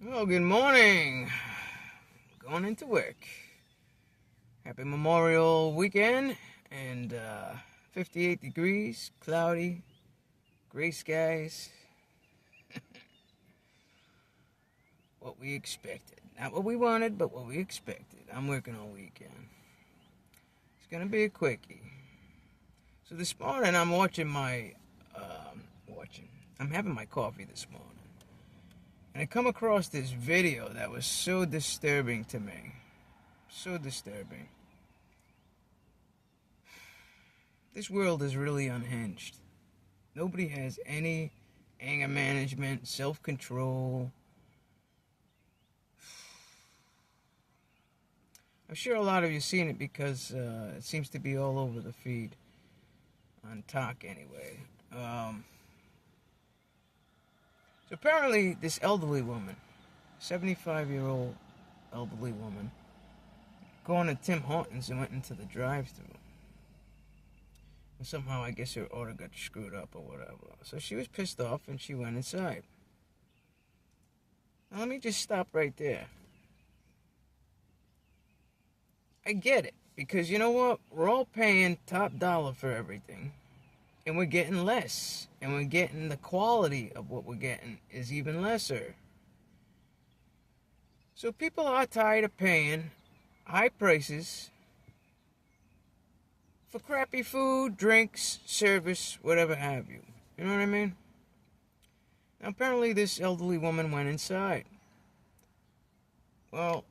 Well, good morning. Going into work. Happy Memorial Weekend and 58 degrees, cloudy, gray skies. What we expected. Not what we wanted, but what we expected. I'm working all weekend. It's going to be a quickie. So this morning I'm I'm having my coffee this morning. And I come across this video that was so disturbing to me. So disturbing. This world is really unhinged. Nobody has any anger management, self-control. I'm sure a lot of you have seen it because it seems to be all over the feed. On talk anyway. So apparently this elderly woman, 75-year-old elderly woman, going to Tim Hortons and went into the drive-thru. And somehow I guess her order got screwed up or whatever. So she was pissed off and she went inside. Now let me just stop right there. I get it. Because you know what? We're all paying top dollar for everything. And we're getting less. And we're getting the quality of what we're getting is even lesser. So people are tired of paying high prices for crappy food, drinks, service, whatever have you. You know what I mean? Now apparently this elderly woman went inside. Well,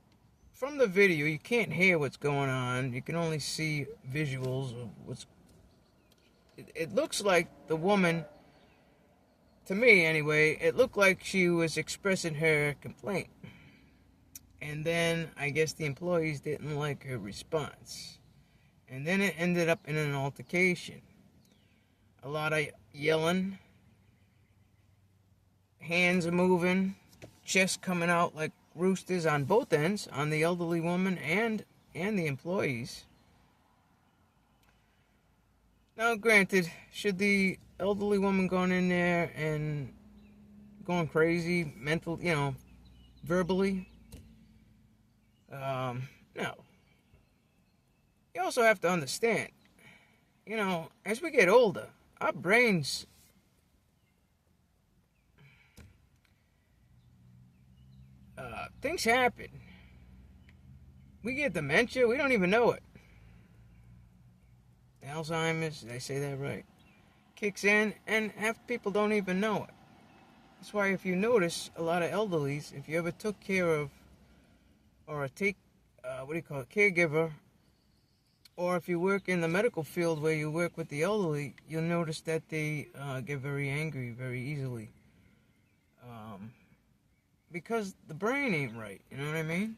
from the video you can't hear what's going on. You can only see visuals of what's... It looks like the woman, to me anyway, it looked like she was expressing her complaint. And then I guess the employees didn't like her response. And then it ended up in an altercation. A lot of yelling. Hands are moving. Chests coming out like roosters on both ends. On the elderly woman and the employees. Now granted, should the elderly woman going in there and going crazy, mental, verbally? No. You also have to understand, as we get older, our brains things happen. We get dementia, we don't even know it. Alzheimer's, did I say that right? Kicks in, and half people don't even know it. That's why if you notice, a lot of elderlies, if you ever took care of, or caregiver, or if you work in the medical field where you work with the elderly, you'll notice that they get very angry very easily. Because the brain ain't right, you know what I mean?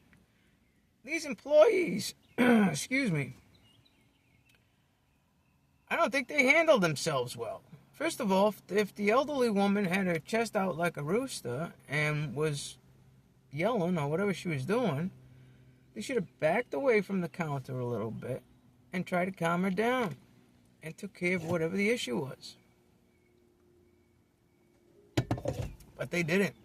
These employees, excuse me, I don't think they handled themselves well. First of all, if the elderly woman had her chest out like a rooster and was yelling or whatever she was doing, they should have backed away from the counter a little bit and tried to calm her down and took care of whatever the issue was. But they didn't.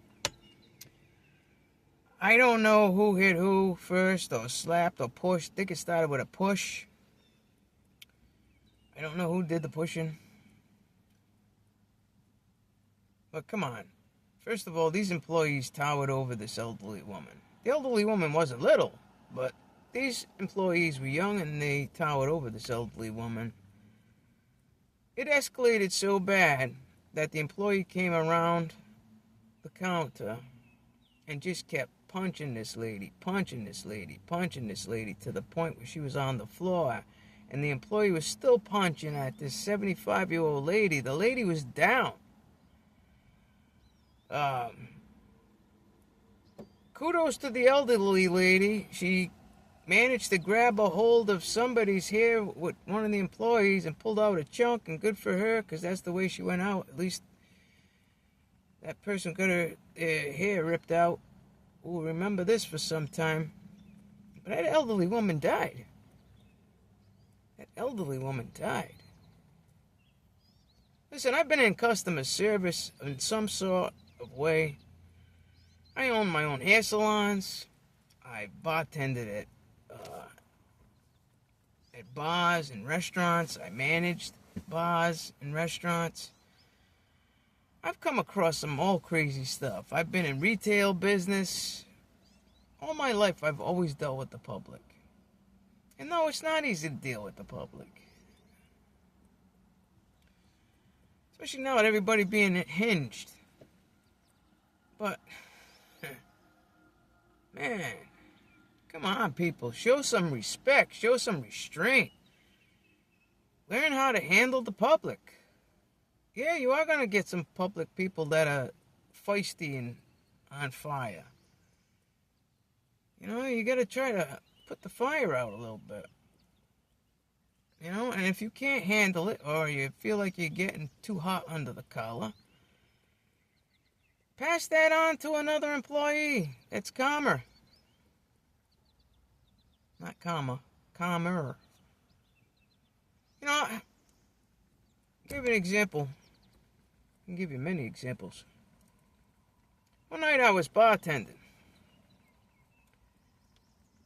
I don't know who hit who first or slapped or pushed. I think it started with a push. I don't know who did the pushing. But come on. First of all, these employees towered over this elderly woman. The elderly woman wasn't little, but these employees were young and they towered over this elderly woman. It escalated so bad that the employee came around the counter and just kept punching this lady to the point where she was on the floor. And the employee was still punching at this 75-year-old lady. The lady was down. Kudos to the elderly lady. She managed to grab a hold of somebody's hair with one of the employees and pulled out a chunk, and good for her, because that's the way she went out. At least that person got her hair ripped out. We'll remember this for some time. But that elderly woman died. That elderly woman died. Listen, I've been in customer service in some sort of way I own my own hair salons. I bartended at bars and restaurants. I managed bars and restaurants. I've come across some all crazy stuff. I've been in retail business. All my life, I've always dealt with the public. And no, it's not easy to deal with the public. Especially now with everybody being hinged. But, man, come on, people. Show some respect. Show some restraint. Learn how to handle the public. Yeah, you are going to get some public people that are feisty and on fire. You know, you got to try to put the fire out a little bit. You know, and if you can't handle it, or you feel like you're getting too hot under the collar, pass that on to another employee that's calmer. Not calmer, calmer. You know, I'll give you an example. I can give you many examples. One night I was bartending.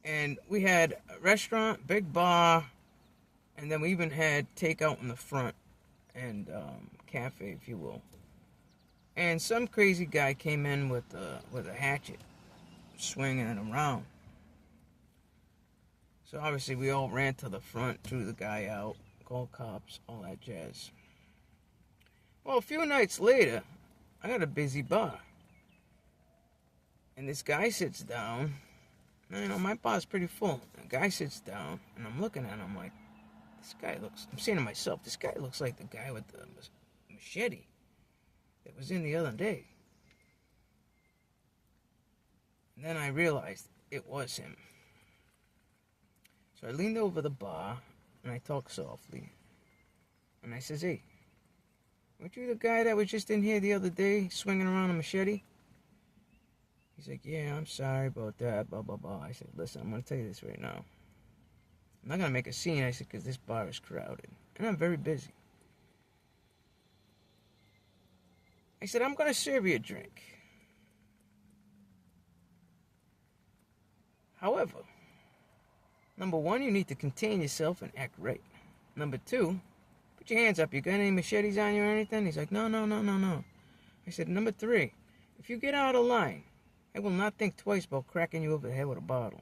And we had a restaurant, big bar, and then we even had takeout in the front and cafe, if you will. And some crazy guy came in with a hatchet, swinging it around. So obviously we all ran to the front, threw the guy out, called cops, all that jazz. Well, a few nights later, I got a busy bar. And this guy sits down. You know, my bar's pretty full. The guy sits down, and I'm looking at him like, I'm saying to myself, this guy looks like the guy with the machete that was in the other day. And then I realized it was him. So I leaned over the bar, and I talked softly. And I says, hey, weren't you the guy that was just in here the other day swinging around a machete? He's like, yeah, I'm sorry about that, blah, blah, blah. I said, listen, I'm going to tell you this right now. I'm not going to make a scene, I said, because this bar is crowded. And I'm very busy. I said, I'm going to serve you a drink. However, number one, you need to contain yourself and act right. Number two, put your hands up. You got any machetes on you or anything? He's like, no. I said, number three, if you get out of line, I will not think twice about cracking you over the head with a bottle.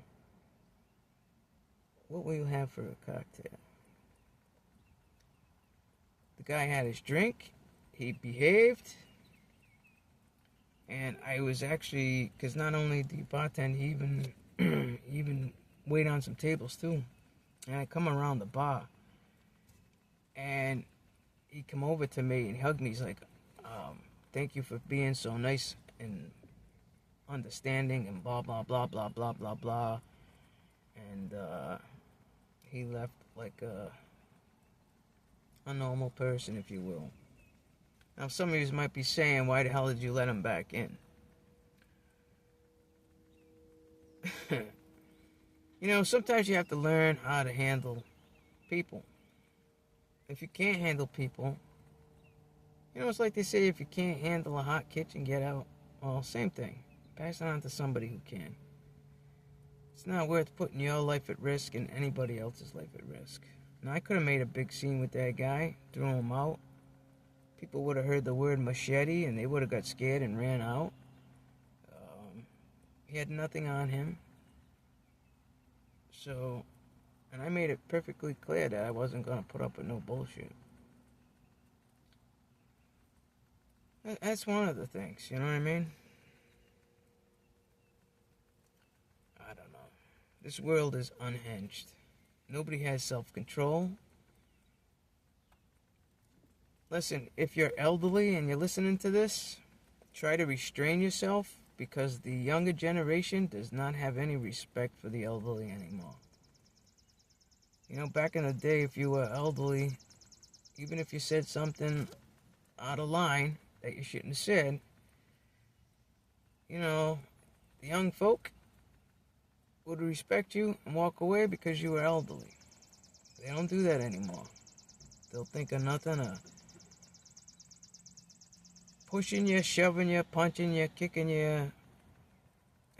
What will you have for a cocktail? The guy had his drink. He behaved. And I was actually, because not only did he bartend, he even wait on some tables too. And I come around the bar. And he come over to me and hugged me. He's like, thank you for being so nice and understanding and blah, blah, blah, blah, blah, blah, blah. And he left like a normal person, if you will. Now, some of you might be saying, why the hell did you let him back in? You know, sometimes you have to learn how to handle people. If you can't handle people, you know, it's like they say, if you can't handle a hot kitchen, get out. Well, same thing. Pass it on to somebody who can. It's not worth putting your life at risk and anybody else's life at risk. Now, I could have made a big scene with that guy, threw him out. People would have heard the word machete and they would have got scared and ran out. He had nothing on him. So, and I made it perfectly clear that I wasn't going to put up with no bullshit. That's one of the things, you know what I mean? I don't know. This world is unhinged. Nobody has self-control. Listen, if you're elderly and you're listening to this, try to restrain yourself because the younger generation does not have any respect for the elderly anymore. You know, back in the day, if you were elderly, even if you said something out of line that you shouldn't have said, you know, the young folk would respect you and walk away because you were elderly. They don't do that anymore. They'll think of nothing of pushing you, shoving you, punching you, kicking you,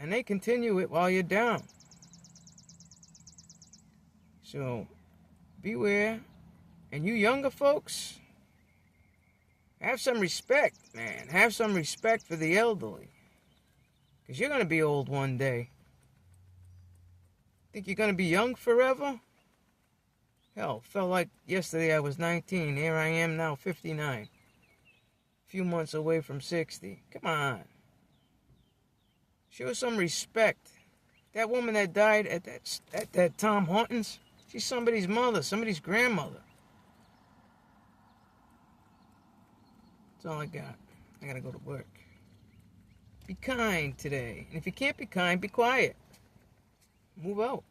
and they continue it while you're down. So beware. And you younger folks, have some respect, man. Have some respect for the elderly. Because you're going to be old one day. Think you're going to be young forever? Hell, felt like yesterday I was 19. Here I am now, 59. A few months away from 60. Come on. Show some respect. That woman that died at that Tom Hortons, she's somebody's mother, somebody's grandmother. That's all I got. I gotta go to work. Be kind today. And if you can't be kind, be quiet. Move out.